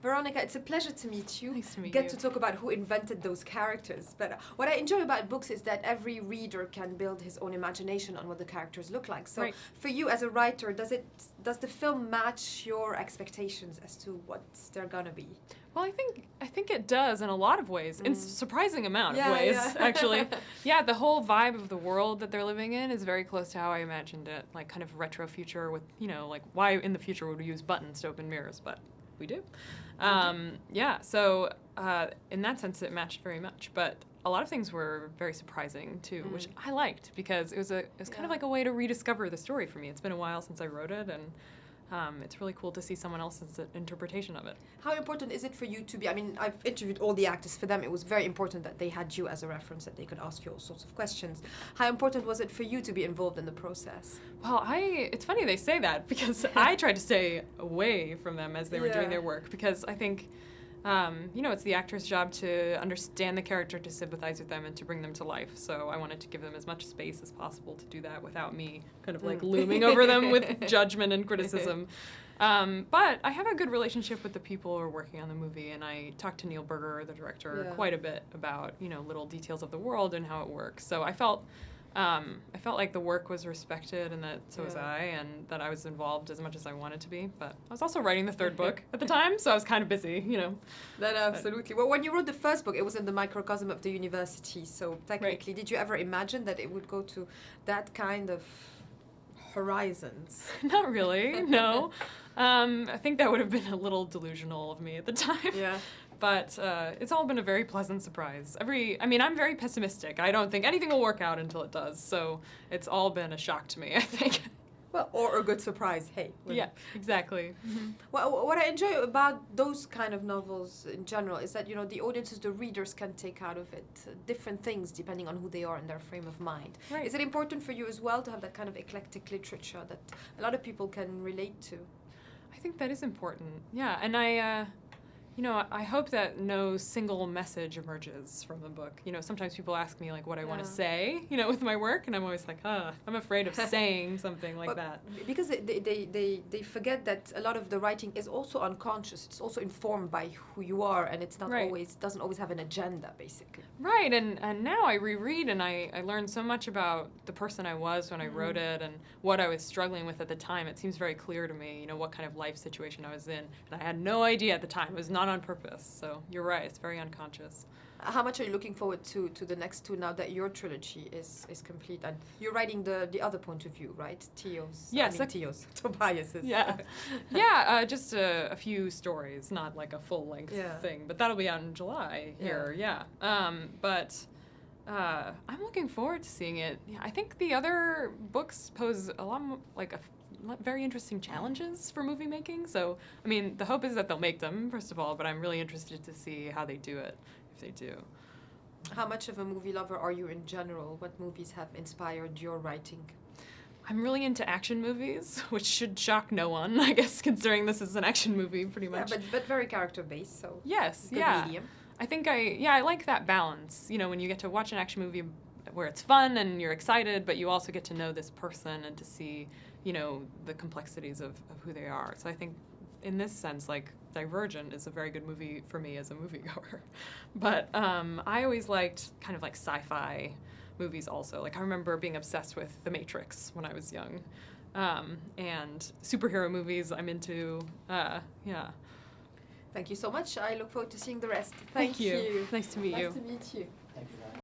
Veronica, it's a pleasure to meet you. Nice to meet Get you. to talk about who invented those characters. But what I enjoy about books is that every reader can build his own imagination on what the characters look like. So Right. for you as a writer, does the film match your expectations as to what they're gonna be? Well, I think it does in a lot of ways, in surprising amount of ways, actually. Yeah, the whole vibe of the world that they're living in is very close to how I imagined it, like kind of retro future with, like why in the future would we use buttons to open mirrors, but we do. Yeah, so in that sense it matched very much, but a lot of things were very surprising too, which I liked because it was kind of like a way to rediscover the story for me. It's been a while since I wrote it, and it's really cool to see someone else's interpretation of it. How important is it for you to be, I mean, I've interviewed all the actors. For them, it was very important that they had you as a reference, that they could ask you all sorts of questions. How important was it for you to be involved in the process? Well, it's funny they say that because I tried to stay away from them as they were doing their work because I think, it's the actor's job to understand the character, to sympathize with them, and to bring them to life. So I wanted to give them as much space as possible to do that without me kind of like looming over them with judgment and criticism. But I have a good relationship with the people who are working on the movie, and I talked to Neil Berger, the director, quite a bit about, little details of the world and how it works. So I felt like the work was respected, and that so was I, and that I was involved as much as I wanted to be. But I was also writing the third book at the time, so I was kind of busy, That absolutely. Well, when you wrote the first book, it was in the microcosm of the university. So technically, did you ever imagine that it would go to that kind of horizons? Not really, no. I think that would have been a little delusional of me at the time. Yeah. But it's all been a very pleasant surprise. I'm very pessimistic. I don't think anything will work out until it does. So it's all been a shock to me, I think. Well, or a good surprise, hey. Yeah, exactly. Well, what I enjoy about those kind of novels in general is that, the audiences, the readers can take out of it different things depending on who they are and their frame of mind. Right. Is it important for you as well to have that kind of eclectic literature that a lot of people can relate to? I think that is important. Yeah, and I hope that no single message emerges from the book. Sometimes people ask me, like, what I want to say, with my work, and I'm always like, I'm afraid of saying something like that. Because they forget that a lot of the writing is also unconscious. It's also informed by who you are, and it's not doesn't always have an agenda, basically. Right, and now I reread, and I learned so much about the person I was when I wrote it, and what I was struggling with at the time. It seems very clear to me, what kind of life situation I was in, and I had no idea at the time. It was not on purpose, so you're right, it's very unconscious. How much are you looking forward to the next two now that your trilogy is complete? And you're writing the other point of view, right? Theo's. Yes. Tobias's. Yeah. Yeah, just a few stories, not like a full-length thing. But that'll be out in July here, But I'm looking forward to seeing it. Yeah, I think the other books pose a lot more, very interesting challenges for movie making. So, the hope is that they'll make them, first of all, but I'm really interested to see how they do it, if they do. How much of a movie lover are you in general? What movies have inspired your writing? I'm really into action movies, which should shock no one, I guess, considering this is an action movie, pretty much. Yeah, but very character-based, so yes, good medium. I think I like that balance, when you get to watch an action movie where it's fun and you're excited, but you also get to know this person and to see, the complexities of who they are. So I think in this sense, like, Divergent is a very good movie for me as a moviegoer. But I always liked kind of like sci-fi movies also. Like, I remember being obsessed with The Matrix when I was young. And superhero movies I'm into, Thank you so much. I look forward to seeing the rest. Thank you. Nice to meet you. Nice to meet you. Thank you.